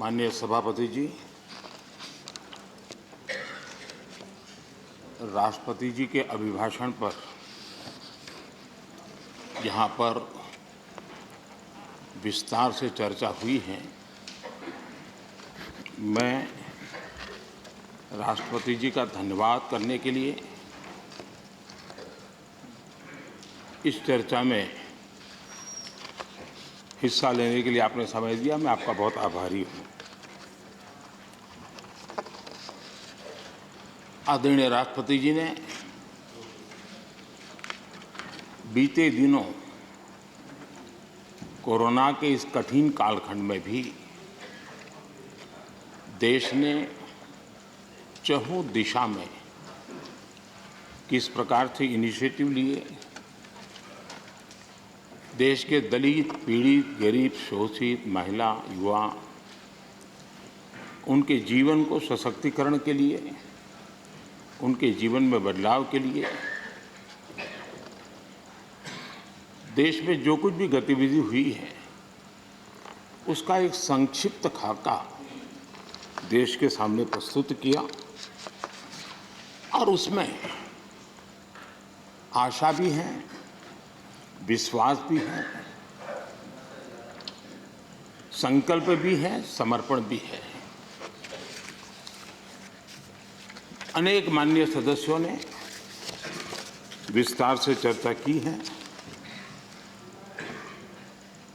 माननीय सभापति जी, राष्ट्रपति जी के अभिभाषण पर यहाँ पर विस्तार से चर्चा हुई है। मैं राष्ट्रपति जी का धन्यवाद करने के लिए इस चर्चा में हिस्सा लेने के लिए आपने समय दिया, मैं आपका बहुत आभारी हूँ। आदरणीय राष्ट्रपति जी ने बीते दिनों कोरोना के इस कठिन कालखंड में भी देश ने चहुं दिशा में किस प्रकार से इनिशिएटिव लिए, देश के दलित, पीड़ित, गरीब, शोषित, महिला, युवा, उनके जीवन को सशक्तिकरण के लिए, उनके जीवन में बदलाव के लिए देश में जो कुछ भी गतिविधि हुई है उसका एक संक्षिप्त खाका देश के सामने प्रस्तुत किया और उसमें आशा भी है, विश्वास भी है, संकल्प भी है, समर्पण भी है। अनेक माननीय सदस्यों ने विस्तार से चर्चा की है।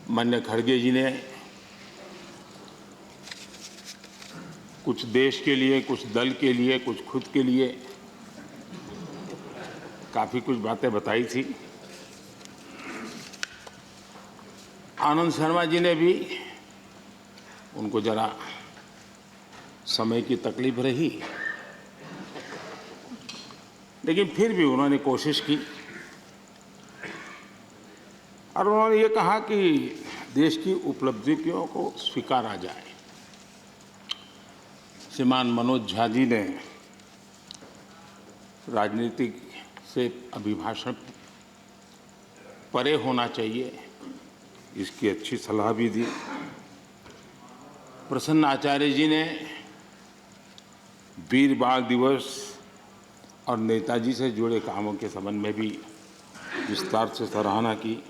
माननीय खड़गे जी ने कुछ देश के लिए, कुछ दल के लिए, कुछ खुद के लिए काफ़ी कुछ बातें बताई थी। आनंद शर्मा जी ने भी, उनको जरा समय की तकलीफ रही, लेकिन फिर भी उन्होंने कोशिश की और उन्होंने ये कहा कि देश की उपलब्धियों को स्वीकारा जाए। श्रीमान मनोज झा जी ने राजनीतिक से अभिभाषण परे होना चाहिए, इसकी अच्छी सलाह भी दी। प्रसन्न आचार्य जी ने वीर बाल दिवस और नेताजी से जुड़े कामों के संबंध में भी विस्तार से सराहना की।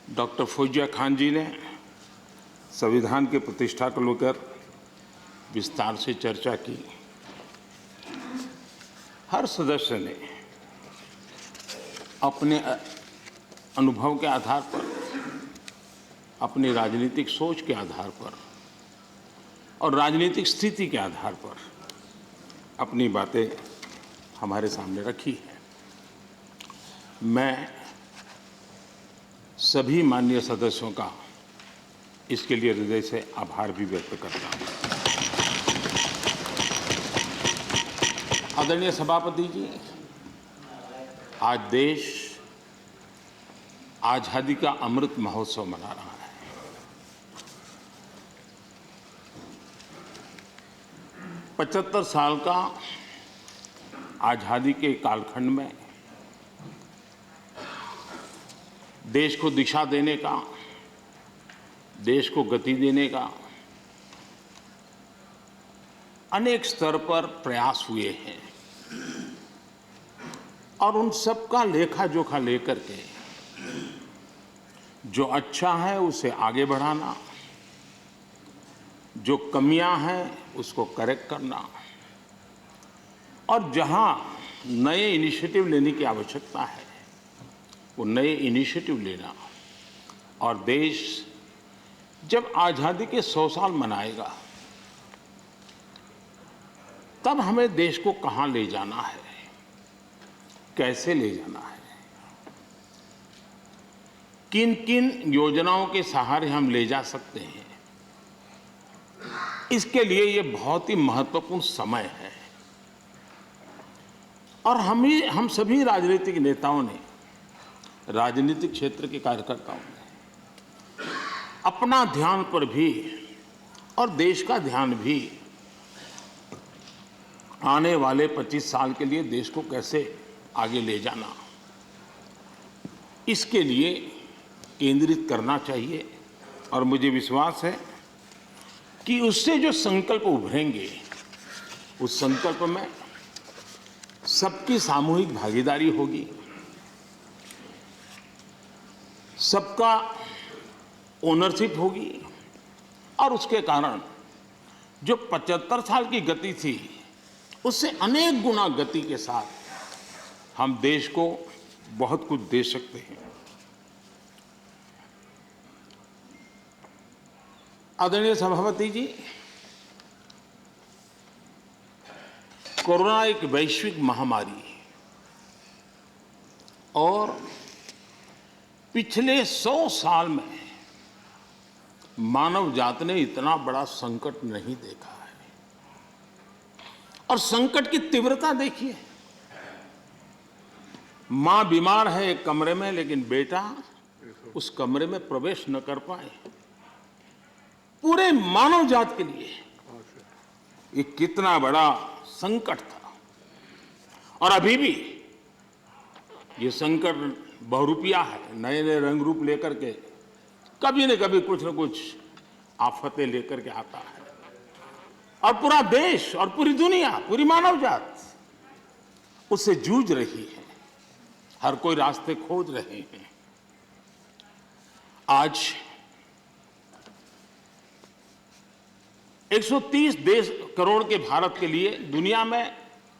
डॉक्टर फौजिया खान जी ने संविधान की प्रतिष्ठा को लेकर विस्तार से चर्चा की। हर सदस्य ने अपने अनुभव के आधार पर, अपनी राजनीतिक सोच के आधार पर और राजनीतिक स्थिति के आधार पर अपनी बातें हमारे सामने रखी है। मैं सभी माननीय सदस्यों का इसके लिए हृदय से आभार भी व्यक्त करता हूँ। आदरणीय सभापति जी, आज देश आज़ादी का अमृत महोत्सव मना रहा है। पचहत्तर साल का आज़ादी के कालखंड में देश को दिशा देने का, देश को गति देने का अनेक स्तर पर प्रयास हुए हैं और उन सब का लेखा जोखा लेकर के जो अच्छा है उसे आगे बढ़ाना, जो कमियां हैं उसको करेक्ट करना और जहां नए इनिशिएटिव लेने की आवश्यकता है वो नए इनिशिएटिव लेना। और देश जब आज़ादी के 100 साल मनाएगा तब हमें देश को कहां ले जाना है, कैसे ले जाना है, किन किन योजनाओं के सहारे हम ले जा सकते हैं, इसके लिए ये बहुत ही महत्वपूर्ण समय है। और हम सभी राजनीतिक नेताओं ने, राजनीतिक क्षेत्र के कार्यकर्ताओं ने अपना ध्यान पर भी और देश का ध्यान भी आने वाले 25 साल के लिए देश को कैसे आगे ले जाना, इसके लिए केंद्रित करना चाहिए। और मुझे विश्वास है कि उससे जो संकल्प उभरेंगे, उस संकल्प में सबकी सामूहिक भागीदारी होगी, सबका ओनरशिप होगी और उसके कारण जो 75 साल की गति थी उससे अनेक गुना गति के साथ हम देश को बहुत कुछ दे सकते हैं। आदरणीय सभापति जी, कोरोना एक वैश्विक महामारी है और पिछले 100 साल में मानव जात ने इतना बड़ा संकट नहीं देखा है। और संकट की तीव्रता देखिए, मां बीमार है एक कमरे में, लेकिन बेटा उस कमरे में प्रवेश न कर पाए। पूरे मानव जात के लिए ये कितना बड़ा संकट था। और अभी भी ये संकट बहुरूपिया है, नए नए रंग रूप लेकर के कभी न कभी कुछ न कुछ आफतें लेकर के आता है। और पूरा देश और पूरी दुनिया, पूरी मानव जात उससे जूझ रही है। हर कोई रास्ते खोज रहे हैं। आज 130 करोड़ के भारत के लिए दुनिया में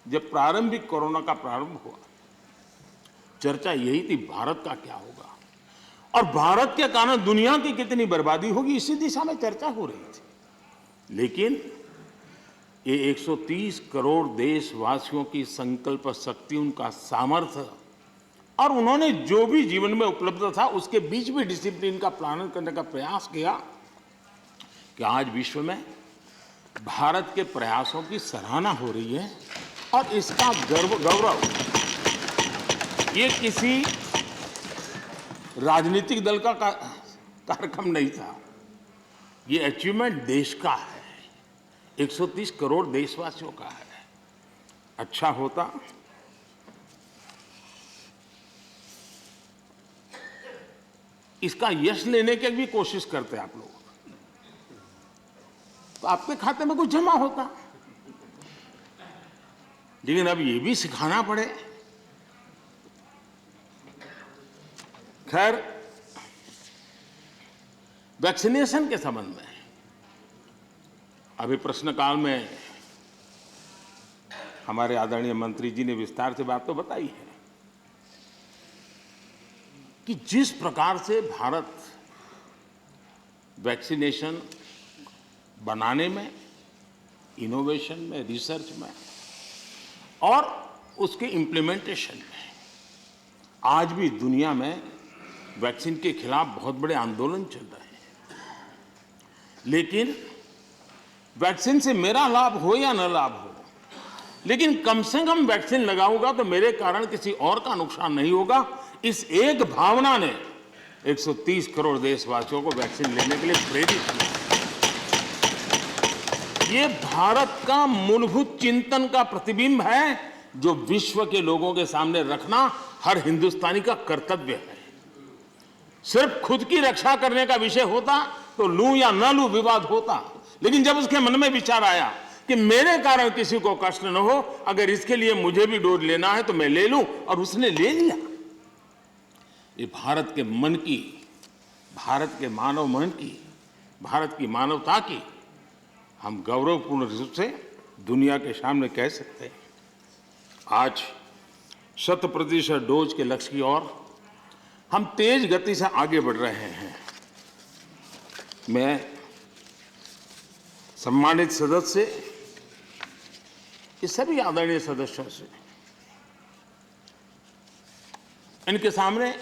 जब प्रारंभिक कोरोना का प्रारंभ हुआ, चर्चा यही थी भारत का क्या होगा और भारत के कारण दुनिया की कितनी बर्बादी होगी, इसी दिशा में चर्चा हो रही थी। लेकिन ये 130 करोड़ देशवासियों की संकल्प शक्ति, उनका सामर्थ्य और उन्होंने जो भी जीवन में उपलब्ध था उसके बीच भी डिसिप्लिन का पालन करने का प्रयास किया कि आज विश्व में भारत के प्रयासों की सराहना हो रही है। और इसका गौरव ये किसी राजनीतिक दल का कार्यक्रम नहीं था, ये अचीवमेंट देश का है, 130 करोड़ देशवासियों का है। अच्छा होता इसका यश लेने की भी कोशिश करते आप लोग, तो आपके खाते में कुछ जमा होता। लेकिन अब ये भी सिखाना पड़े। खैर, वैक्सीनेशन के संबंध में अभी प्रश्नकाल में हमारे आदरणीय मंत्री जी ने विस्तार से बात तो बताई है कि जिस प्रकार से भारत वैक्सीनेशन बनाने में, इनोवेशन में, रिसर्च में और उसके इम्प्लीमेंटेशन में आज भी दुनिया में वैक्सीन के खिलाफ बहुत बड़े आंदोलन चल रहे हैं। लेकिन वैक्सीन से मेरा लाभ हो या न लाभ हो, लेकिन कम से कम वैक्सीन लगाऊंगा तो मेरे कारण किसी और का नुकसान नहीं होगा। इस एक भावना ने 130 करोड़ देशवासियों को वैक्सीन लेने के लिए प्रेरित किया। ये भारत का मूलभूत चिंतन का प्रतिबिंब है जो विश्व के लोगों के सामने रखना हर हिंदुस्तानी का कर्तव्य है। सिर्फ खुद की रक्षा करने का विषय होता तो लूं या न लूं विवाद होता, लेकिन जब उसके मन में विचार आया कि मेरे कारण किसी को कष्ट न हो, अगर इसके लिए मुझे भी डोज लेना है तो मैं ले लूं, और उसने ले लिया। ये भारत के मन की, भारत के मानव मन की, भारत की मानवता की हम गौरवपूर्ण रूप से दुनिया के सामने कह सकते हैं। आज 100% डोज के लक्ष्य की ओर हम तेज गति से आगे बढ़ रहे हैं। मैं सम्मानित सदस्य, इस सभी आदरणीय सदस्यों से, इनके सामने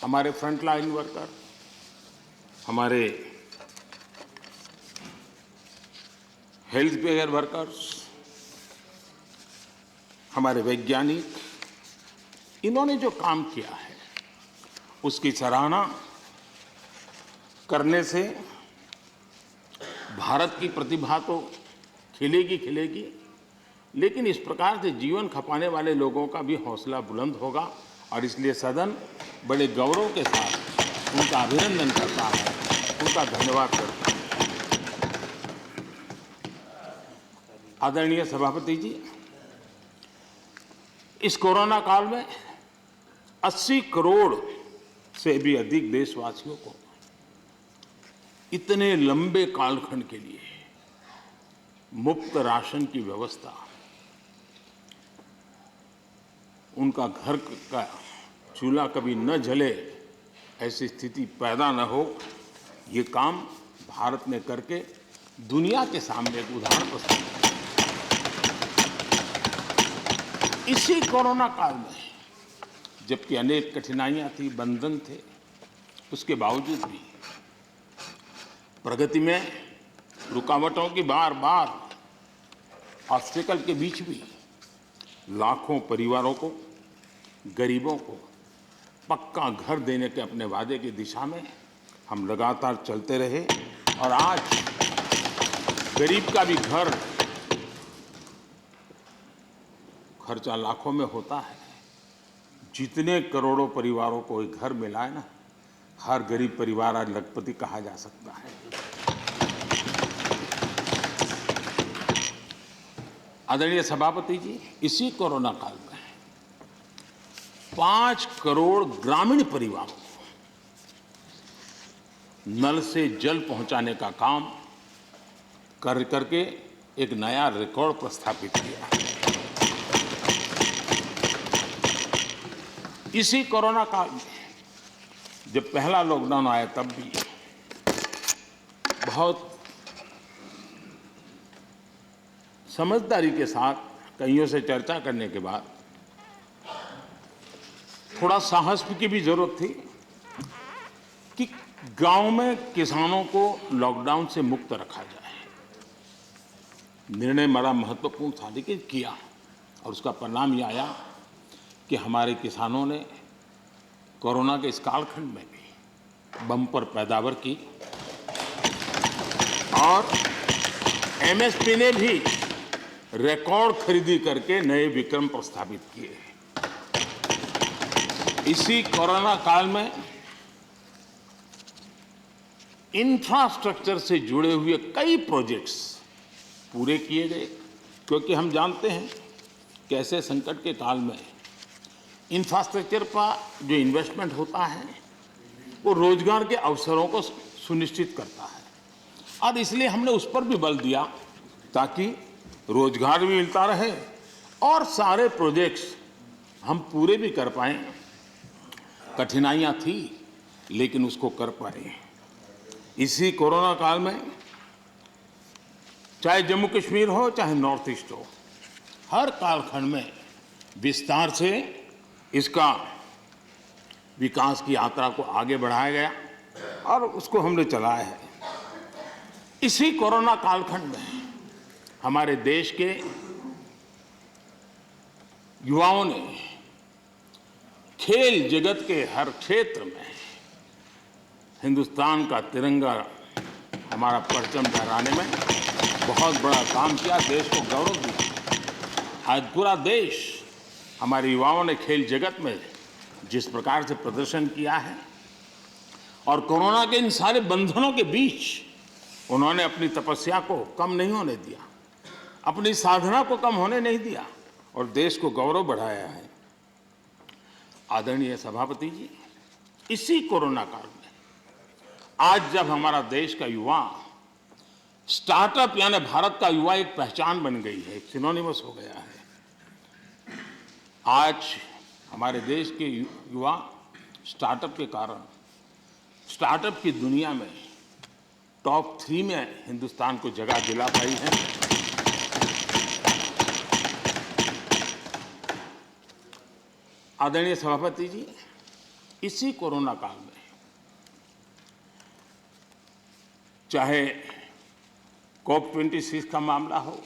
हमारे फ्रंटलाइन वर्कर, हमारे हेल्थ केयर वर्कर्स, हमारे वैज्ञानिक, इन्होंने जो काम किया है उसकी सराहना करने से भारत की प्रतिभा तो खिलेगी खिलेगी, लेकिन इस प्रकार से जीवन खपाने वाले लोगों का भी हौसला बुलंद होगा। और इसलिए सदन बड़े गौरव के साथ उनका अभिनंदन करता है, उनका धन्यवाद करता है। आदरणीय सभापति जी, इस कोरोना काल में 80 करोड़ से भी अधिक देशवासियों को इतने लंबे कालखंड के लिए मुफ्त राशन की व्यवस्था, उनका घर का चूल्हा कभी न जले, ऐसी स्थिति पैदा न हो, ये काम भारत ने करके दुनिया के सामने एक उदाहरण प्रस्तुत किया। इसी कोरोना काल में जबकि अनेक कठिनाइयां थी, बंधन थे, उसके बावजूद भी प्रगति में रुकावटों की बार ऑब्स्टेकल के बीच भी लाखों परिवारों को, गरीबों को पक्का घर देने के अपने वादे की दिशा में हम लगातार चलते रहे और आज गरीब का भी घर खर्चा लाखों में होता है। जितने करोड़ों परिवारों को एक घर मिला है ना, हर गरीब परिवार आज लखपति कहा जा सकता है। आदरणीय सभापति जी, इसी कोरोना काल में 5 करोड़ ग्रामीण परिवारों को नल से जल पहुंचाने का काम करके एक नया रिकॉर्ड प्रस्थापित किया। इसी कोरोना काल में जब पहला लॉकडाउन आया तब भी बहुत समझदारी के साथ कईयों से चर्चा करने के बाद थोड़ा साहस की भी जरूरत थी कि गांव में किसानों को लॉकडाउन से मुक्त रखा जाए। निर्णय बड़ा महत्वपूर्ण था, लेकिन किया और उसका परिणाम ये आया कि हमारे किसानों ने कोरोना के इस कालखंड में भी बम्पर पैदावार की और एमएसपी ने भी रिकॉर्ड खरीदी करके नए विक्रम प्रस्थापित किए। इसी कोरोना काल में इंफ्रास्ट्रक्चर से जुड़े हुए कई प्रोजेक्ट्स पूरे किए गए, क्योंकि हम जानते हैं कि ऐसे संकट के काल में इंफ्रास्ट्रक्चर पर जो इन्वेस्टमेंट होता है वो रोजगार के अवसरों को सुनिश्चित करता है और इसलिए हमने उस पर भी बल दिया ताकि रोजगार भी मिलता रहे और सारे प्रोजेक्ट्स हम पूरे भी कर पाए। कठिनाइयां थी लेकिन उसको कर पाए। इसी कोरोना काल में चाहे जम्मू कश्मीर हो चाहे नॉर्थ ईस्ट हो, हर कालखंड में विस्तार से इसका विकास की यात्रा को आगे बढ़ाया गया और उसको हमने चलाया है। इसी कोरोना कालखंड में हमारे देश के युवाओं ने खेल जगत के हर क्षेत्र में हिंदुस्तान का तिरंगा, हमारा परचम लहराने में बहुत बड़ा काम किया, देश को गौरव दिया। आज पूरा देश, हमारे युवाओं ने खेल जगत में जिस प्रकार से प्रदर्शन किया है और कोरोना के इन सारे बंधनों के बीच उन्होंने अपनी तपस्या को कम नहीं होने दिया, अपनी साधना को कम होने नहीं दिया और देश को गौरव बढ़ाया है। आदरणीय सभापति जी, इसी कोरोना काल में आज जब हमारा देश का युवा स्टार्टअप यानी भारत का युवा एक पहचान बन गई है, एक सिनोनिमस हो गया है। आज हमारे देश के युवा स्टार्टअप के कारण स्टार्टअप की दुनिया में टॉप 3 में हिंदुस्तान को जगह दिला पाई है। आदरणीय सभापति जी, इसी कोरोना काल में चाहे COP26 का मामला हो,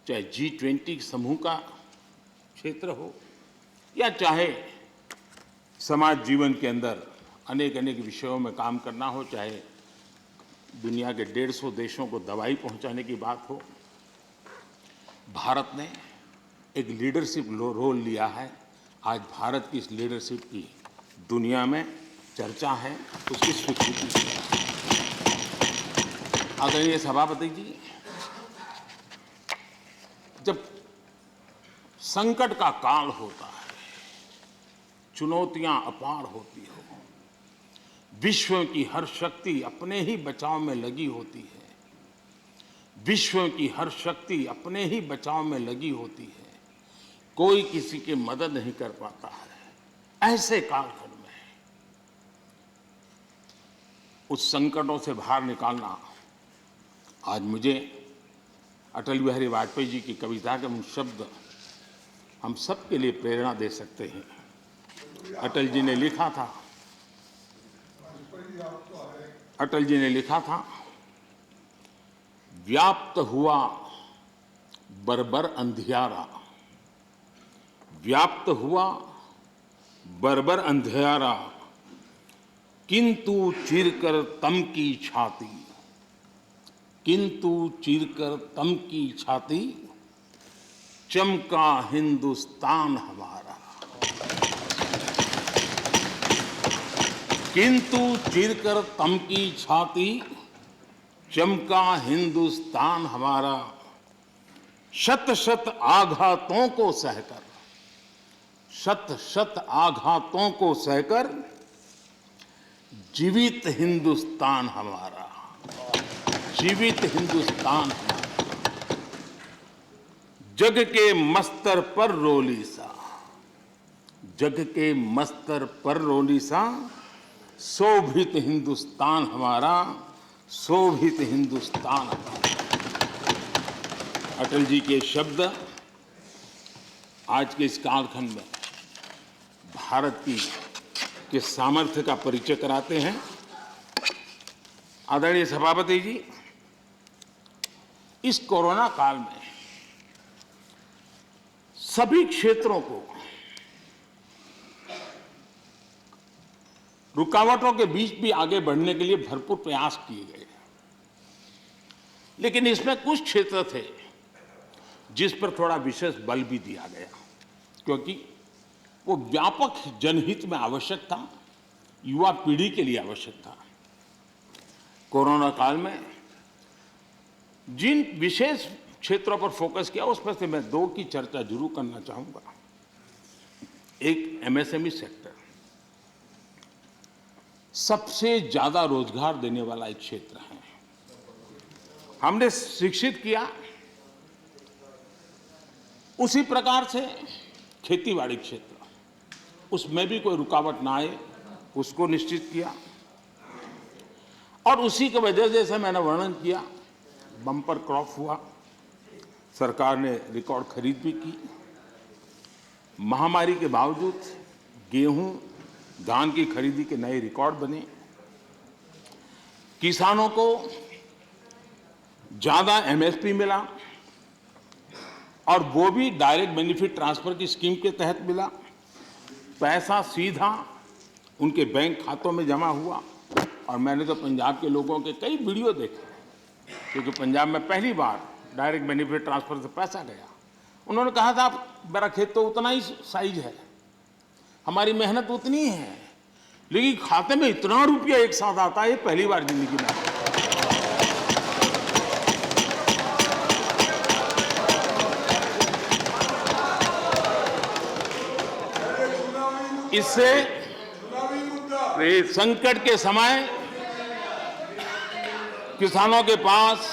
चाहे G20 समूह का क्षेत्र हो या चाहे समाज जीवन के अंदर अनेक विषयों में काम करना हो, चाहे दुनिया के 150 देशों को दवाई पहुंचाने की बात हो, भारत ने एक लीडरशिप रोल लिया है। आज भारत की इस लीडरशिप की दुनिया में चर्चा है, उसकी स्वीकृति है। आदरणीय सभापति जी, जब संकट का काल होता है, चुनौतियां अपार होती हो, विश्व की हर शक्ति अपने ही बचाव में लगी होती है, विश्व की हर शक्ति अपने ही बचाव में लगी होती है, कोई किसी की मदद नहीं कर पाता है, ऐसे कालखंड में उस संकटों से बाहर निकालना आज मुझे अटल बिहारी वाजपेयी जी की कविता के उन शब्द हम सबके लिए प्रेरणा दे सकते हैं। अटल जी ने लिखा था, व्याप्त हुआ बर्बर अंधियारा, व्याप्त हुआ बर्बर अंधियारा, किंतु चीरकर तम की छाती, किंतु चीरकर तम की छाती, चमका हिंदुस्तान हमारा। किंतु चीरकर तम की छाती, चमका हिंदुस्तान हमारा, शत शत आघातों को सहकर, शत शत आघातों को सहकर, जीवित हिंदुस्तान हमारा, जीवित हिंदुस्तान हमारा। जग के मस्तर पर रोली सा, जग के मस्तर पर रोली सा, शोभित हिंदुस्तान हमारा, शोभित हिंदुस्तान हमारा। अटल जी के शब्द आज के इस कालखंड में भारत के सामर्थ्य का परिचय कराते हैं। आदरणीय सभापति जी, इस कोरोना काल में सभी क्षेत्रों को रुकावटों के बीच भी आगे बढ़ने के लिए भरपूर प्रयास किए गए, लेकिन इसमें कुछ क्षेत्र थे जिस पर थोड़ा विशेष बल भी दिया गया, क्योंकि वो व्यापक जनहित में आवश्यक था, युवा पीढ़ी के लिए आवश्यक था। कोरोना काल में जिन विशेष क्षेत्रों पर फोकस किया, उसमें से मैं दो की चर्चा जरूर करना चाहूंगा। एक एमएसएमई सेक्टर, सबसे ज्यादा रोजगार देने वाला एक क्षेत्र है। हमने शिक्षित किया, उसी प्रकार से खेतीबाड़ी क्षेत्र, उसमें भी कोई रुकावट ना आए उसको निश्चित किया, और उसी की वजह से जैसे मैंने वर्णन किया, बम्पर क्रॉप हुआ, सरकार ने रिकॉर्ड खरीद भी की। महामारी के बावजूद गेहूं, धान की खरीदी के नए रिकॉर्ड बने। किसानों को ज्यादा एमएसपी मिला, और वो भी डायरेक्ट बेनिफिट ट्रांसफर की स्कीम के तहत मिला। पैसा सीधा उनके बैंक खातों में जमा हुआ। और मैंने तो पंजाब के लोगों के कई वीडियो देखे, क्योंकि पंजाब में पहली बार डायरेक्ट बेनिफिट ट्रांसफर से पैसा गया। उन्होंने कहा था, मेरा खेत तो उतना ही साइज है, हमारी मेहनत उतनी है, लेकिन खाते में इतना रुपया एक साथ आता है, ये पहली बार जिंदगी में आता है। इससे संकट के समय किसानों के पास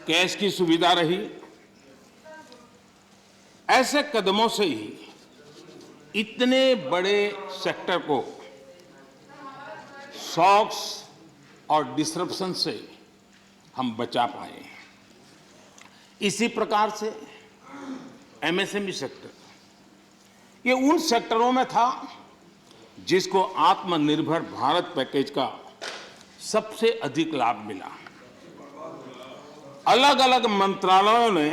कैश की सुविधा रही। ऐसे कदमों से ही इतने बड़े सेक्टर को शॉक्स और डिसरप्शन से हम बचा पाए। इसी प्रकार से एमएसएमई सेक्टर, ये उन सेक्टरों में था जिसको आत्मनिर्भर भारत पैकेज का सबसे अधिक लाभ मिला। अलग अलग मंत्रालयों ने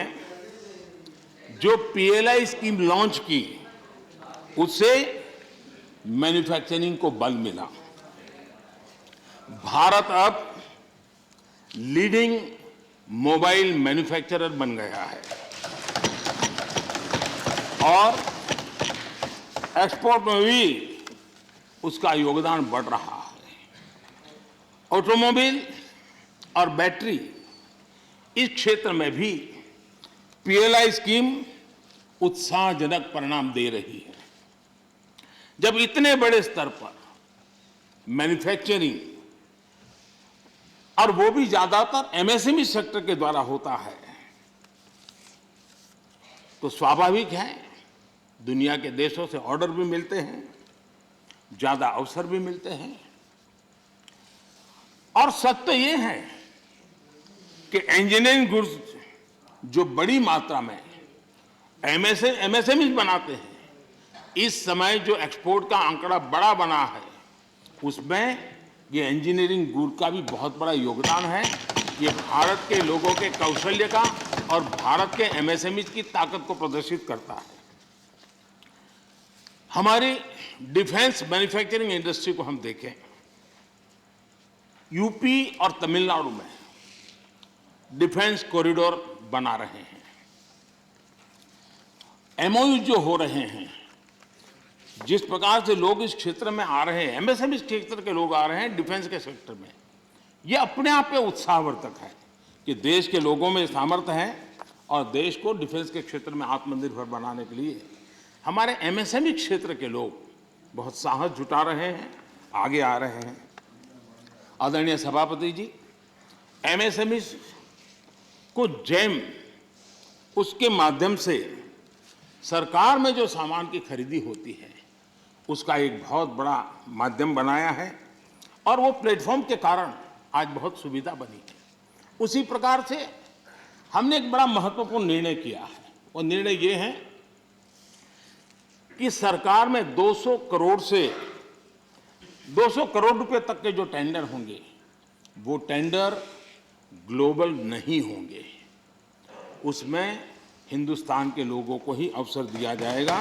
जो पीएलआई स्कीम लॉन्च की, उससे मैन्युफैक्चरिंग को बल मिला। भारत अब लीडिंग मोबाइल मैन्युफैक्चरर बन गया है, और एक्सपोर्ट में भी उसका योगदान बढ़ रहा है। ऑटोमोबाइल और बैटरी, इस क्षेत्र में भी पीएलआई स्कीम उत्साहजनक परिणाम दे रही है। जब इतने बड़े स्तर पर मैन्युफैक्चरिंग, और वो भी ज्यादातर एमएसएमई सेक्टर के द्वारा होता है, तो स्वाभाविक है दुनिया के देशों से ऑर्डर भी मिलते हैं, ज्यादा अवसर भी मिलते हैं। और सच तो ये है कि इंजीनियरिंग गुड्स जो बड़ी मात्रा में एमएसएमई बनाते हैं, इस समय जो एक्सपोर्ट का आंकड़ा बड़ा बना है, उसमें ये इंजीनियरिंग गुड का भी बहुत बड़ा योगदान है। ये भारत के लोगों के कौशल्य का और भारत के एमएसएमई की ताकत को प्रदर्शित करता है। हमारी डिफेंस मैन्युफैक्चरिंग इंडस्ट्री को हम देखें, यूपी और तमिलनाडु में डिफेंस कॉरिडोर बना रहे हैं, एमओयू जो हो रहे हैं, जिस प्रकार से लोग इस क्षेत्र में आ रहे हैं, एमएसएमई क्षेत्र के लोग आ रहे हैं डिफेंस के सेक्टर में, ये अपने आप में उत्साहवर्धक है कि देश के लोगों में सामर्थ्य है और देश को डिफेंस के क्षेत्र में आत्मनिर्भर बनाने के लिए हमारे एमएसएमई क्षेत्र के लोग बहुत साहस जुटा रहे हैं, आगे आ रहे हैं। आदरणीय सभापति जी, एमएसएमई को जेम, उसके माध्यम से सरकार में जो सामान की खरीदी होती है, उसका एक बहुत बड़ा माध्यम बनाया है और वो प्लेटफॉर्म के कारण आज बहुत सुविधा बनी है। उसी प्रकार से हमने एक बड़ा महत्वपूर्ण निर्णय किया है। वो निर्णय ये है कि सरकार में 200 करोड़ रुपए तक के जो टेंडर होंगे, वो टेंडर ग्लोबल नहीं होंगे, उसमें हिंदुस्तान के लोगों को ही अवसर दिया जाएगा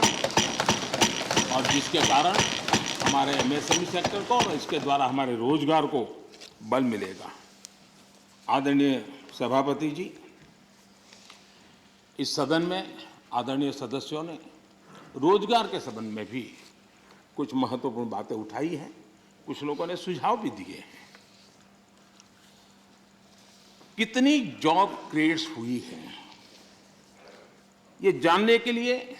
और जिसके कारण हमारे एमएसएमई सेक्टर को और इसके द्वारा हमारे रोजगार को बल मिलेगा। आदरणीय सभापति जी, इस सदन में आदरणीय सदस्यों ने रोजगार के संबंध में भी कुछ महत्वपूर्ण बातें उठाई हैं, कुछ लोगों ने सुझाव भी दिए हैं। कितनी जॉब क्रिएट्स हुई है, ये जानने के लिए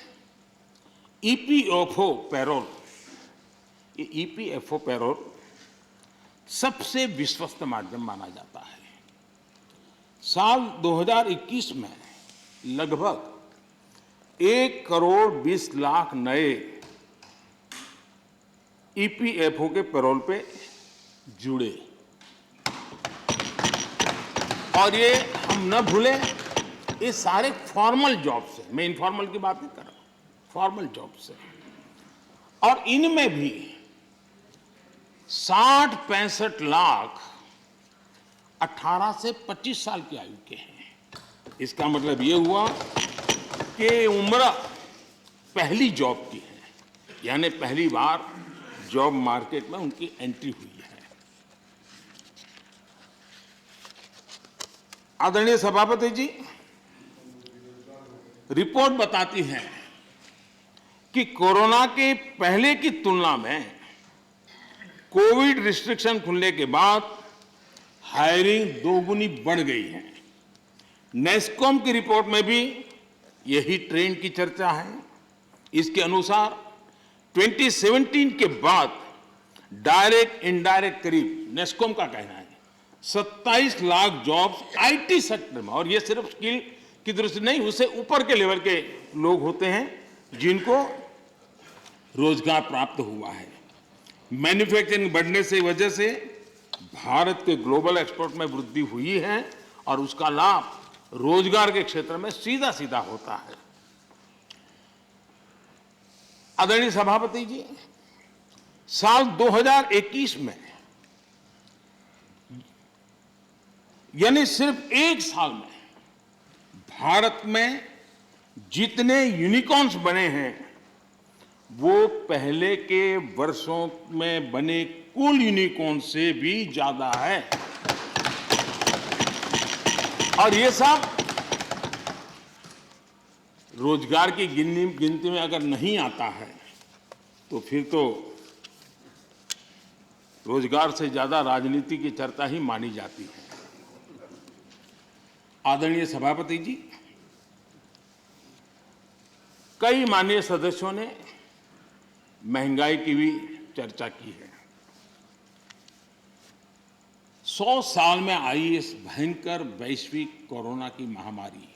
ईपीएफओ पैरोल, ये ईपीएफओ पैरोल सबसे विश्वस्त माध्यम माना जाता है। साल 2021 में लगभग 1,20,00,000 नए ईपीएफओ के पैरोल पे जुड़े, और ये हम न भूलें, ये सारे फॉर्मल जॉब से, मैं इनफॉर्मल की बात नहीं कर रहा, फॉर्मल जॉब से, और इनमें भी 60-65 लाख 18 से 25 साल की आयु के हैं। इसका मतलब ये हुआ कि उम्र पहली जॉब की है, यानी पहली बार जॉब मार्केट में उनकी एंट्री हुई है। आदरणीय सभापति जी, रिपोर्ट बताती है कि कोरोना के पहले की तुलना में कोविड रिस्ट्रिक्शन खुलने के बाद हायरिंग दोगुनी बढ़ गई है। नेस्कॉम की रिपोर्ट में भी यही ट्रेंड की चर्चा है। इसके अनुसार 2017 के बाद डायरेक्ट इनडायरेक्ट करीब, नेस्कॉम का कहना है, 27 लाख जॉब्स आईटी सेक्टर में, और ये सिर्फ स्किल की दृष्टि नहीं, उससे ऊपर के लेवल के लोग होते हैं जिनको रोजगार प्राप्त हुआ है। मैन्युफैक्चरिंग बढ़ने से वजह से भारत के ग्लोबल एक्सपोर्ट में वृद्धि हुई है और उसका लाभ रोजगार के क्षेत्र में सीधा सीधा होता है। आदरणीय सभापति जी, साल 2021 में, यानी सिर्फ एक साल में, भारत में जितने यूनिकॉर्न्स बने हैं वो पहले के वर्षों में बने कुल यूनिकॉर्न से भी ज्यादा है। और ये सब रोजगार की गिनती में अगर नहीं आता है तो फिर तो रोजगार से ज्यादा राजनीति की चर्चा ही मानी जाती है। आदरणीय सभापति जी, कई माननीय सदस्यों ने महंगाई की भी चर्चा की है। 100 साल में आई इस भयंकर वैश्विक कोरोना की महामारी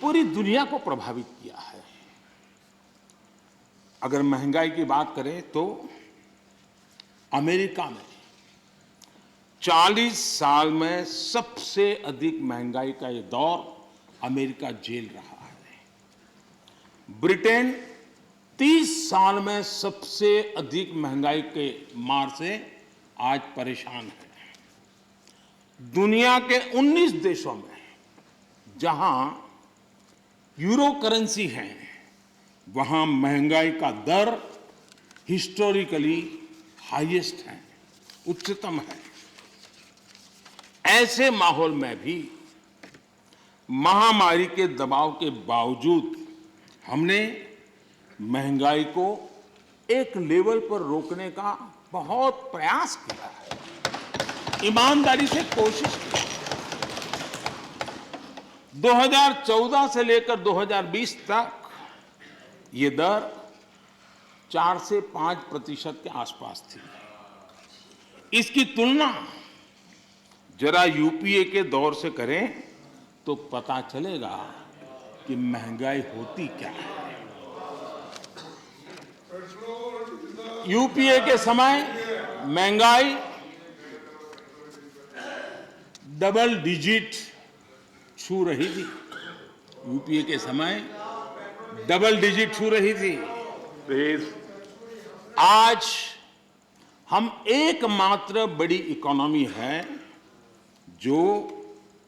पूरी दुनिया को प्रभावित किया है। अगर महंगाई की बात करें तो अमेरिका में 40 साल में सबसे अधिक महंगाई का ये दौर अमेरिका झेल रहा है। ब्रिटेन 30 साल में सबसे अधिक महंगाई के मार से आज परेशान है। दुनिया के 19 देशों में जहां यूरो करेंसी है, वहां महंगाई का दर हिस्टोरिकली हाईएस्ट है, उच्चतम है। ऐसे माहौल में भी महामारी के दबाव के बावजूद हमने महंगाई को एक लेवल पर रोकने का बहुत प्रयास किया है, ईमानदारी से कोशिश की। 2014 से लेकर 2020 तक ये दर 4 से 5% के आसपास थी। इसकी तुलना जरा यूपीए के दौर से करें तो पता चलेगा कि महंगाई होती क्या है। यूपीए के समय महंगाई डबल डिजिट छू रही थी। यूपीए के समय डबल डिजिट छू रही थी। आज हम एकमात्र बड़ी इकोनॉमी है जो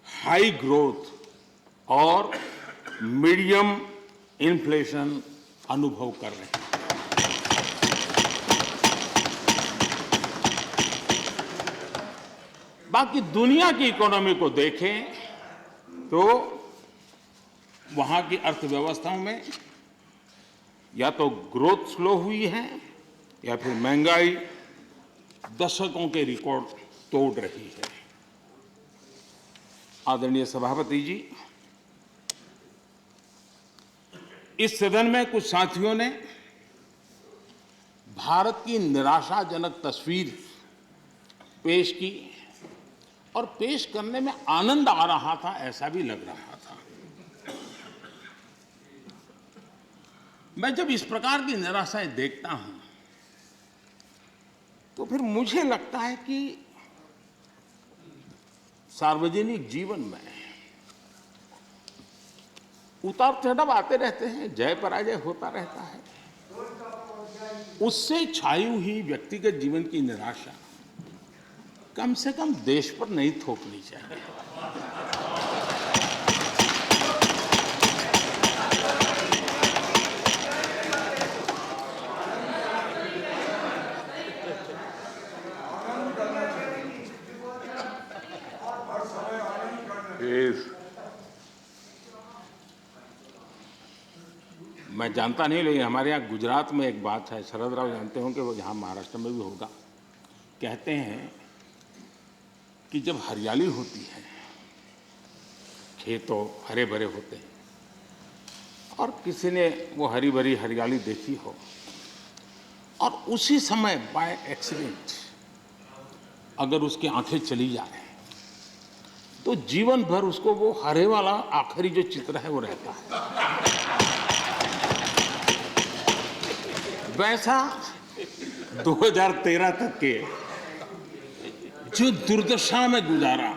हाई ग्रोथ और मीडियम इन्फ्लेशन अनुभव कर रहे हैं। बाकी दुनिया की इकोनॉमी को देखें तो वहां की अर्थव्यवस्थाओं में या तो ग्रोथ स्लो हुई है या फिर महंगाई दशकों के रिकॉर्ड तोड़ रही है। आदरणीय सभापति जी, इस सदन में कुछ साथियों ने भारत की निराशाजनक तस्वीर पेश की और पेश करने में आनंद आ रहा था, ऐसा भी लग रहा था। मैं जब इस प्रकार की निराशाएं देखता हूं तो फिर मुझे लगता है कि सार्वजनिक जीवन में उतार चढ़ाव आते रहते हैं, जय पराजय होता रहता है। उससे छाई हुई व्यक्तिगत जीवन की निराशा कम से कम देश पर नहीं थोपनी चाहिए। मैं जानता नहीं, लेकिन हमारे यहाँ गुजरात में एक बात है, शरद राव जानते होंगे, वो यहाँ महाराष्ट्र में भी होगा। कहते हैं कि जब हरियाली होती है, खेतों हरे भरे होते हैं और किसी ने वो हरी भरी हरियाली देखी हो और उसी समय बाय एक्सीडेंट अगर उसकी आंखें चली जाए तो जीवन भर उसको वो हरे वाला आखिरी जो चित्र है वो रहता है। वैसा 2013 तक के जो दुर्दशा में गुजारा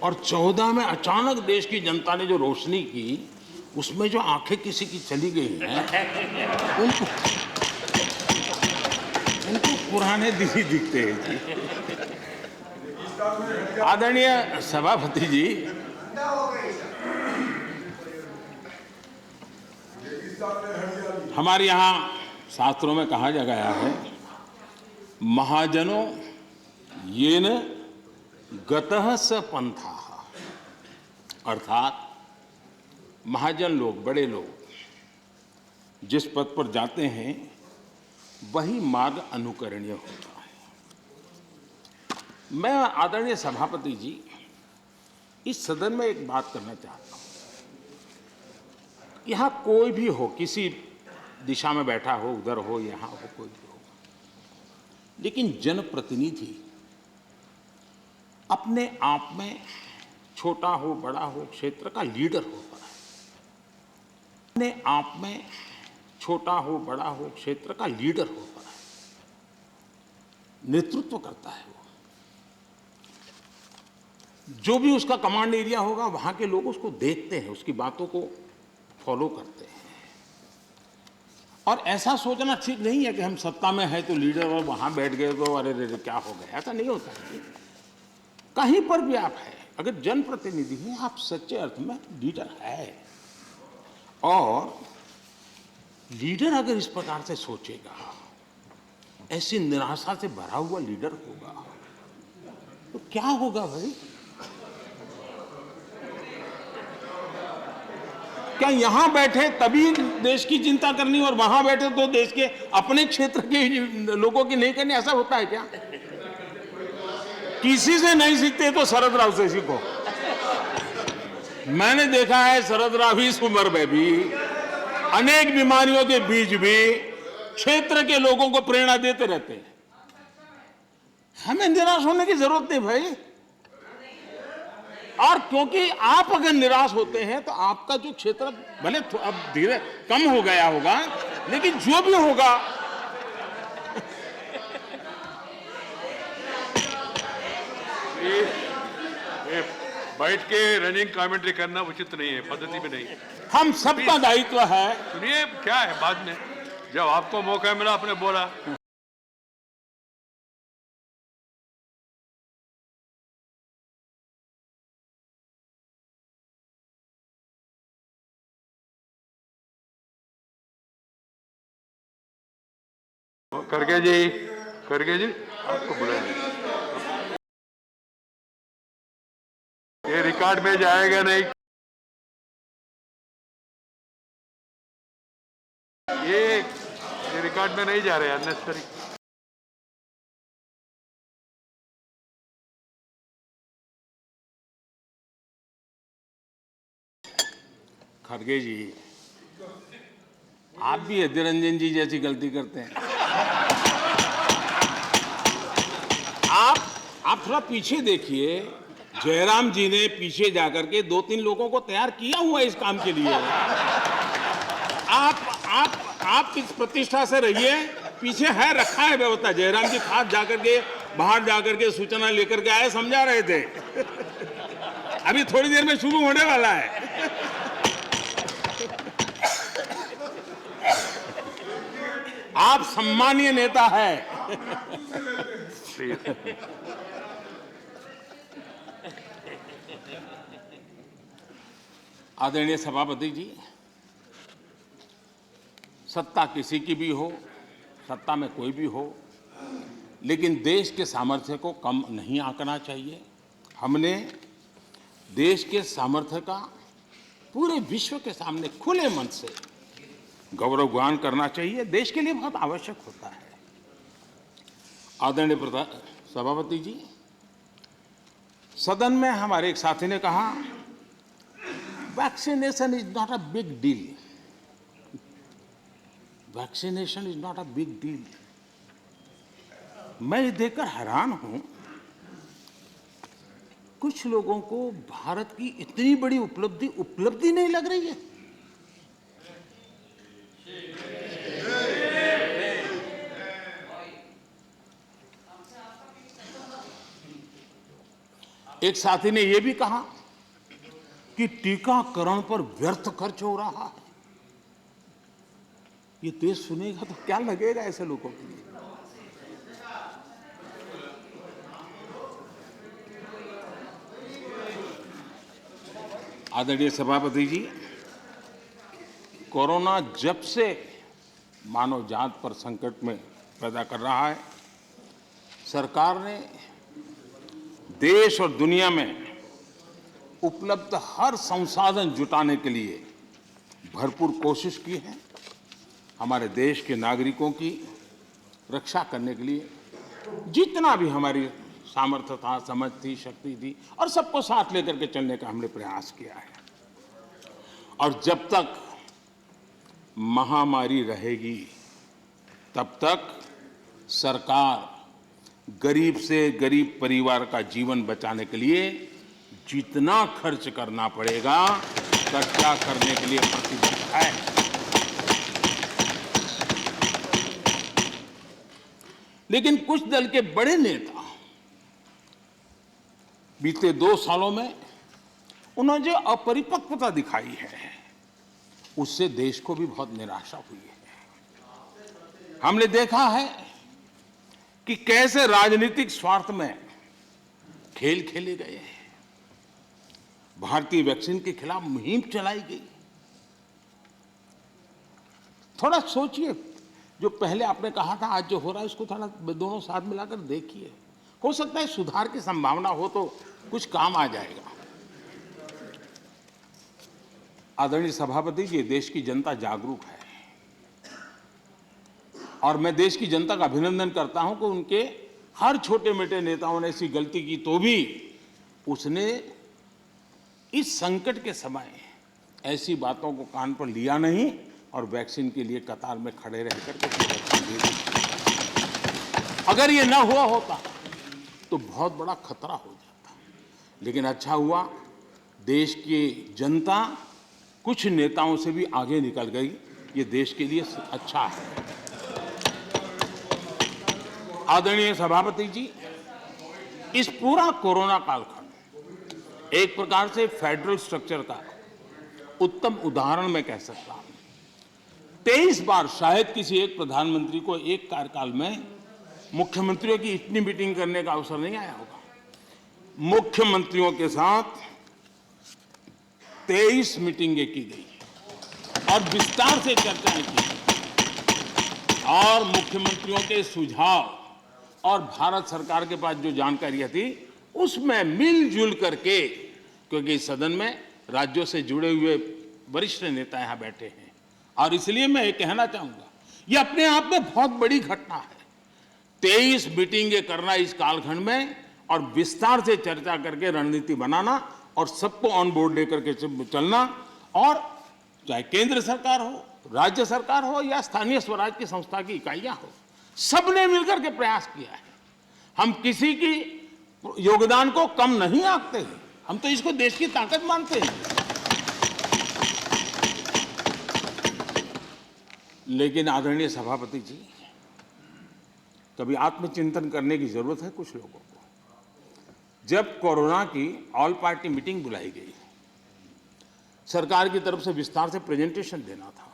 और 14 में अचानक देश की जनता ने जो रोशनी की, उसमें जो आंखें किसी की चली गई हैं, उनको पुराने दिन ही दिखते हैं। आदरणीय सभापति जी, हमारे यहाँ शास्त्रों में कहा गया है, महाजनों येन गतः स पंथाः, अर्थात महाजन लोग, बड़े लोग जिस पथ पर जाते हैं वही मार्ग अनुकरणीय होता है। मैं आदरणीय सभापति जी इस सदन में एक बात करना चाहता हूं। यहाँ कोई भी हो, किसी दिशा में बैठा हो, उधर हो, यहाँ हो, कोई भी हो, लेकिन जनप्रतिनिधि अपने आप में छोटा हो बड़ा हो क्षेत्र का लीडर होता है। अपने आप में छोटा हो बड़ा हो क्षेत्र का लीडर होता है, नेतृत्व करता है। वो जो भी उसका कमांड एरिया होगा, वहां के लोग उसको देखते हैं, उसकी बातों को फॉलो करते हैं। और ऐसा सोचना ठीक नहीं है कि हम सत्ता में है तो लीडर, और वहां बैठ गए तो अरे रे क्या हो गया, ऐसा नहीं होता है। कहीं पर भी आप है, अगर जनप्रतिनिधि हैं, आप सच्चे अर्थ में लीडर है। और लीडर अगर इस प्रकार से सोचेगा, ऐसी निराशा से भरा हुआ लीडर होगा, तो क्या होगा भाई? क्या यहां बैठे तभी देश की चिंता करनी और वहां बैठे तो देश के अपने क्षेत्र के लोगों की नहीं करनी? ऐसा होता है क्या? किसी से नहीं सीखते तो शरद राव से सीखो। मैंने देखा है शरद राव इस उम्र में भी अनेक बीमारियों के बीच भी क्षेत्र के लोगों को प्रेरणा देते रहते हैं। हमें निराश होने की जरूरत नहीं भाई। और क्योंकि आप अगर निराश होते हैं तो आपका जो क्षेत्र भले अब धीरे कम हो गया होगा, लेकिन जो भी होगा ये बैठ के रनिंग कमेंट्री करना उचित नहीं है, पद्धति में नहीं। हम सबका दायित्व है। सुनिए क्या है, बाद में जब आपको मौका मिला आपने बोला। करके जी आपको बुलाया, ये रिकॉर्ड में जाएगा नहीं, ये रिकॉर्ड में नहीं जा रहे अननेसेसरी। खड़गे जी, आप भी अधीर रंजन जी जैसी गलती करते हैं। आप थोड़ा पीछे देखिए, जयराम जी ने पीछे जाकर के 2-3 लोगों को तैयार किया हुआ है इस काम के लिए। आप इस प्रतिष्ठा से रहिए, पीछे है, रखा है व्यवस्था। जयराम जी खास जाकर के बाहर जाकर के सूचना लेकर के आए, समझा रहे थे। अभी थोड़ी देर में शुरू होने वाला है। आप सम्मानीय नेता है। आदरणीय सभापति जी, सत्ता किसी की भी हो, सत्ता में कोई भी हो, लेकिन देश के सामर्थ्य को कम नहीं आंकना चाहिए। हमने देश के सामर्थ्य का पूरे विश्व के सामने खुले मन से गौरवगान करना चाहिए, देश के लिए बहुत आवश्यक होता है। आदरणीय सभापति जी, सदन में हमारे एक साथी ने कहा, vaccination is not a big deal. Vaccination is not a big deal. मैं ये देखकर हैरान हूं, कुछ लोगों को भारत की इतनी बड़ी उपलब्धि नहीं लग रही है। एक साथी ने यह भी कहा कि टीकाकरण पर व्यर्थ खर्च हो रहा है। ये देश सुनेगा तो क्या लगेगा ऐसे लोगों के लिए? आदरणीय सभापति जी, कोरोना जब से मानव जात पर संकट में पैदा कर रहा है, सरकार ने देश और दुनिया में उपलब्ध हर संसाधन जुटाने के लिए भरपूर कोशिश की है। हमारे देश के नागरिकों की रक्षा करने के लिए जितना भी हमारी सामर्थ्य था, समझ थी, शक्ति थी, और सबको साथ लेकर के चलने का हमने प्रयास किया है। और जब तक महामारी रहेगी, तब तक सरकार गरीब से गरीब परिवार का जीवन बचाने के लिए जितना खर्च करना पड़ेगा, खर्चा करने के लिए प्रतिबद्ध है। लेकिन कुछ दल के बड़े नेता बीते 2 सालों में उन्होंने जो अपरिपक्वता दिखाई है, उससे देश को भी बहुत निराशा हुई है। हमने देखा है कि कैसे राजनीतिक स्वार्थ में खेल खेले गए हैं। भारतीय वैक्सीन के खिलाफ मुहिम चलाई गई। थोड़ा सोचिए, जो पहले आपने कहा था, आज जो हो रहा है, उसको थोड़ा दोनों साथ मिलाकर देखिए। हो सकता है सुधार की संभावना हो तो कुछ काम आ जाएगा। आदरणीय सभापति जी, देश की जनता जागरूक है और मैं देश की जनता का अभिनंदन करता हूं कि उनके हर छोटे मोटे नेताओं ने ऐसी गलती की तो भी उसने इस संकट के समय ऐसी बातों को कान पर लिया नहीं और वैक्सीन के लिए कतार में खड़े रहकर के वैक्सीन दे दी। अगर ये ना हुआ होता तो बहुत बड़ा खतरा हो जाता। लेकिन अच्छा हुआ, देश की जनता कुछ नेताओं से भी आगे निकल गई। ये देश के लिए अच्छा है। आदरणीय सभापति जी, इस पूरा कोरोना कालखंड एक प्रकार से फेडरल स्ट्रक्चर का उत्तम उदाहरण मैं कह सकता हूं। 23 बार शायद किसी एक प्रधानमंत्री को एक कार्यकाल में मुख्यमंत्रियों की इतनी मीटिंग करने का अवसर नहीं आया होगा। मुख्यमंत्रियों के साथ 23 मीटिंगें की गई और विस्तार से चर्चाएं की और मुख्यमंत्रियों के सुझाव और भारत सरकार के पास जो जानकारियां थी उसमें मिलजुल करके, क्योंकि इस सदन में राज्यों से जुड़े हुए वरिष्ठ नेता यहां बैठे हैं और इसलिए मैं ये कहना चाहूंगा, ये अपने आप में बहुत बड़ी घटना है। 23 मीटिंगें करना इस कालखंड में और विस्तार से चर्चा करके रणनीति बनाना और सबको ऑन बोर्ड लेकर के चलना, और चाहे केंद्र सरकार हो, राज्य सरकार हो या स्थानीय स्वराज की संस्था की इकाइयां हो, सबने मिलकर के प्रयास किया है। हम किसी की योगदान को कम नहीं आंकते हैं, हम तो इसको देश की ताकत मानते हैं। लेकिन आदरणीय सभापति जी, कभी आत्मचिंतन करने की जरूरत है कुछ लोगों को। जब कोरोना की ऑल पार्टी मीटिंग बुलाई गई, सरकार की तरफ से विस्तार से प्रेजेंटेशन देना था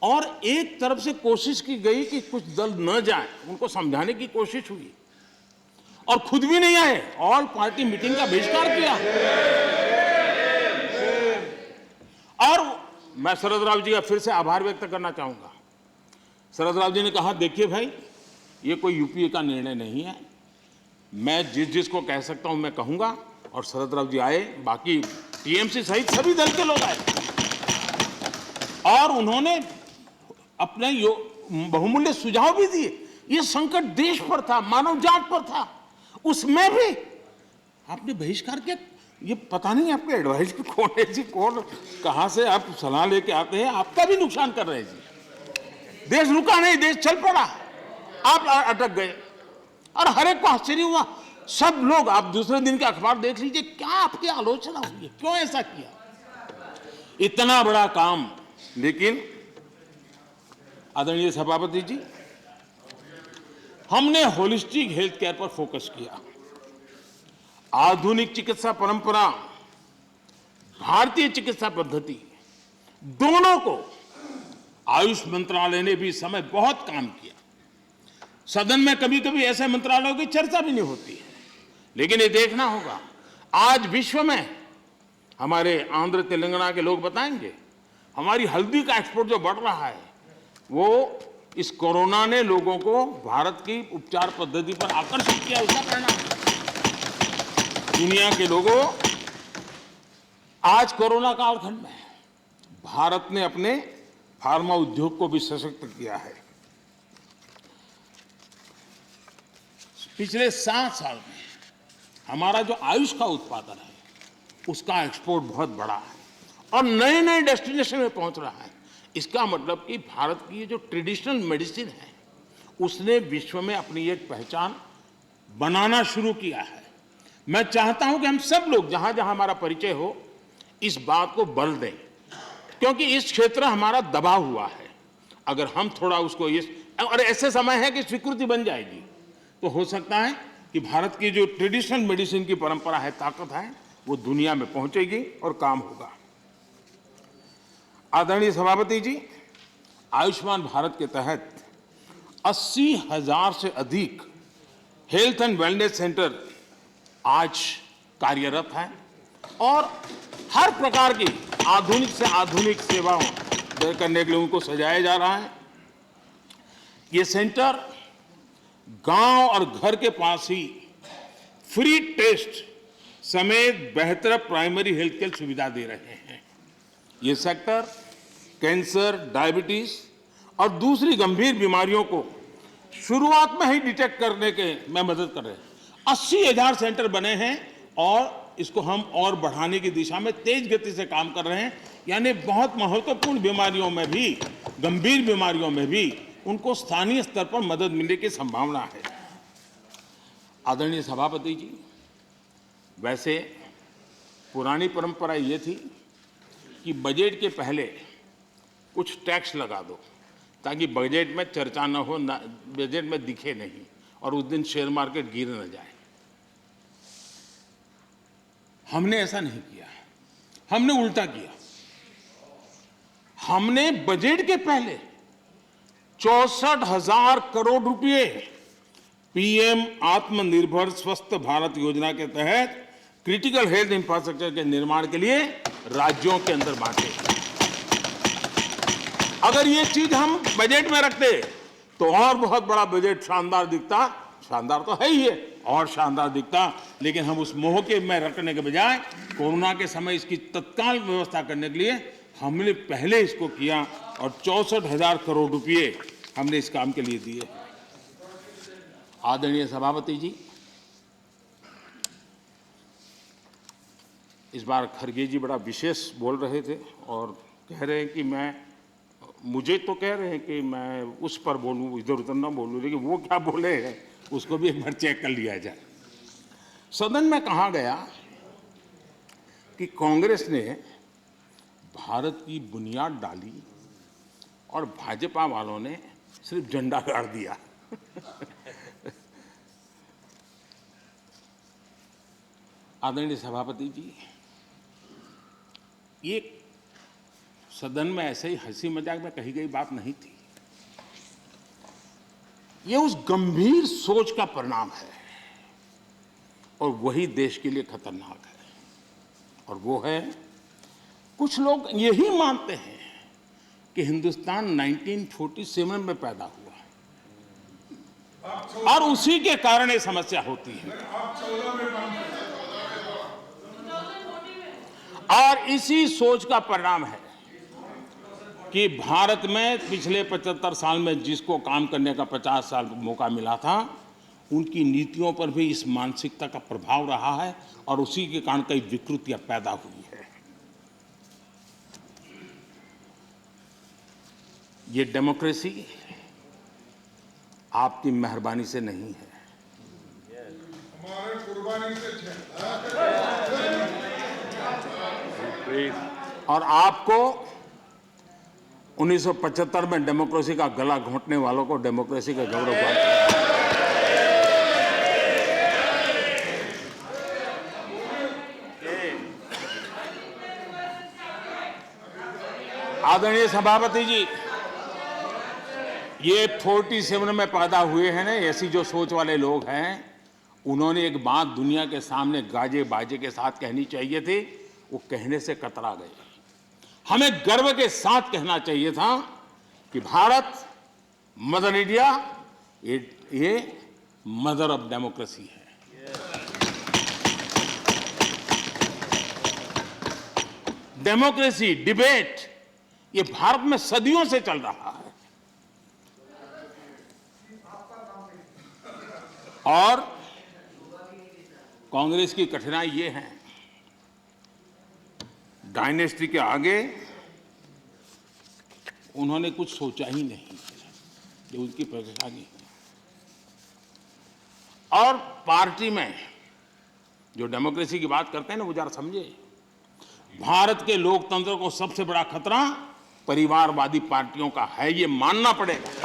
और एक तरफ से कोशिश की गई कि कुछ दल न जाए, उनको समझाने की कोशिश हुई और खुद भी नहीं आए, ऑल पार्टी मीटिंग का बहिष्कार किया। और मैं शरद राव जी का फिर से आभार व्यक्त करना चाहूंगा। शरद राव जी ने कहा, देखिए भाई, ये कोई यूपीए का निर्णय नहीं है, मैं जिसको कह सकता हूं मैं कहूंगा। और शरद राव जी आए, बाकी टीएमसी सहित सभी दल के लोग आए और उन्होंने अपने बहुमूल्य सुझाव भी दिए। ये संकट देश पर था, मानव जात पर था, उसमें भी आपने बहिष्कार किया। ये पता नहीं आपके एडवाइजर कौन है जी, कौन कहां से आप सलाह लेके आते हैं, आपका भी नुकसान कर रहे हैं जी। देश रुका नहीं, देश चल पड़ा, आप अटक गए और हर एक को आश्चर्य हुआ। सब लोग, आप दूसरे दिन के अखबार देख लीजिए, क्या आपकी आलोचना हुई है, क्यों ऐसा किया, इतना बड़ा काम। लेकिन आदरणीय सभापति जी, हमने होलिस्टिक हेल्थ केयर पर फोकस किया। आधुनिक चिकित्सा परंपरा, भारतीय चिकित्सा पद्धति, दोनों को आयुष मंत्रालय ने भी समय बहुत काम किया। सदन में कभी कभी ऐसे मंत्रालयों की चर्चा भी नहीं होती है, लेकिन ये देखना होगा, आज विश्व में हमारे आंध्र तेलंगाना के लोग बताएंगे, हमारी हल्दी का एक्सपोर्ट जो बढ़ रहा है, वो इस कोरोना ने लोगों को भारत की उपचार पद्धति पर आकर्षित किया, उसका परिणाम है। दुनिया के लोगों, आज कोरोना कालखंड में भारत ने अपने फार्मा उद्योग को भी सशक्त किया है। पिछले 7 साल में हमारा जो आयुष का उत्पादन है, उसका एक्सपोर्ट बहुत बड़ा है और नए नए डेस्टिनेशन में पहुंच रहा है। इसका मतलब कि भारत की जो ट्रेडिशनल मेडिसिन है उसने विश्व में अपनी एक पहचान बनाना शुरू किया है। मैं चाहता हूं कि हम सब लोग जहां जहां हमारा परिचय हो इस बात को बल दें, क्योंकि इस क्षेत्र हमारा दबा हुआ है। अगर हम थोड़ा उसको और ऐसे समय है कि स्वीकृति बन जाएगी तो हो सकता है कि भारत की जो ट्रेडिशनल मेडिसिन की परंपरा है, ताकत है, वो दुनिया में पहुंचेगी और काम होगा। आदरणीय सभापति जी, आयुष्मान भारत के तहत 80,000 से अधिक हेल्थ एंड वेलनेस सेंटर आज कार्यरत हैं और हर प्रकार की आधुनिक से आधुनिक सेवाओं करने के लिए उनको सजाया जा रहा है। ये सेंटर गांव और घर के पास ही फ्री टेस्ट समेत बेहतर प्राइमरी हेल्थ केयर सुविधा दे रहे हैं। ये सेक्टर कैंसर, डायबिटीज और दूसरी गंभीर बीमारियों को शुरुआत में ही डिटेक्ट करने के में मदद कर रहे हैं। 80,000 सेंटर बने हैं और इसको हम और बढ़ाने की दिशा में तेज गति से काम कर रहे हैं। यानी बहुत महत्वपूर्ण बीमारियों में भी, गंभीर बीमारियों में भी उनको स्थानीय स्तर पर मदद मिलने की संभावना है। आदरणीय सभापति जी, वैसे पुरानी परंपरा ये थी कि बजट के पहले कुछ टैक्स लगा दो ताकि बजट में चर्चा न हो, बजट में दिखे नहीं और उस दिन शेयर मार्केट गिर न जाए। हमने ऐसा नहीं किया, हमने उल्टा किया। हमने बजट के पहले 64,000 करोड़ रुपए पीएम आत्मनिर्भर स्वस्थ भारत योजना के तहत क्रिटिकल हेल्थ इंफ्रास्ट्रक्चर के निर्माण के लिए राज्यों के अंदर बांटे। अगर ये चीज हम बजट में रखते तो और बहुत बड़ा बजट शानदार दिखता। शानदार तो है ही है, और शानदार दिखता, लेकिन हम उस मोह के में रखने के बजाय कोरोना के समय इसकी तत्काल व्यवस्था करने के लिए हमने पहले इसको किया और 64,000 करोड़ रुपए हमने इस काम के लिए दिए। आदरणीय सभापति जी, इस बार खरगे जी बड़ा विशेष बोल रहे थे और कह रहे हैं कि मुझे तो कह रहे हैं कि मैं उस पर बोलूं, इधर उधर ना बोलूं, लेकिन वो क्या बोले हैं उसको भी एक बार चेक कर लिया जाए। सदन में कहा गया कि कांग्रेस ने भारत की बुनियाद डाली और भाजपा वालों ने सिर्फ झंडा गाड़ दिया। आदरणीय सभापति जी, ये सदन में ऐसे ही हंसी मजाक में कही गई बात नहीं थी। ये उस गंभीर सोच का परिणाम है और वही देश के लिए खतरनाक है। और वो है, कुछ लोग यही मानते हैं कि हिंदुस्तान 1947 में पैदा हुआ और उसी के कारण ये समस्या होती है। और इसी सोच का परिणाम है कि भारत में पिछले 75 साल में जिसको काम करने का 50 साल मौका मिला था, उनकी नीतियों पर भी इस मानसिकता का प्रभाव रहा है और उसी के कारण कई विकृतियां पैदा हुई है। ये डेमोक्रेसी आपकी मेहरबानी से नहीं है, हमारे कुर्बानी से और आपको 1975 में डेमोक्रेसी का गला घोंटने वालों को डेमोक्रेसी का गौरव प्राप्त। आदरणीय सभापति जी, ये 47 में पैदा हुए हैं ना, ऐसी जो सोच वाले लोग हैं, उन्होंने एक बात दुनिया के सामने गाजे बाजे के साथ कहनी चाहिए थी, वो कहने से कतरा गए। हमें गर्व के साथ कहना चाहिए था कि भारत, मदर इंडिया, ये मदर ऑफ डेमोक्रेसी है। डेमोक्रेसी, डिबेट, ये भारत में सदियों से चल रहा है। और कांग्रेस की कठिनाई ये है, डायनेस्टी के आगे उन्होंने कुछ सोचा ही नहीं, ये उनकी परेशानी है। और पार्टी में जो डेमोक्रेसी की बात करते हैं ना, वो जरा समझे, भारत के लोकतंत्र को सबसे बड़ा खतरा परिवारवादी पार्टियों का है, ये मानना पड़ेगा।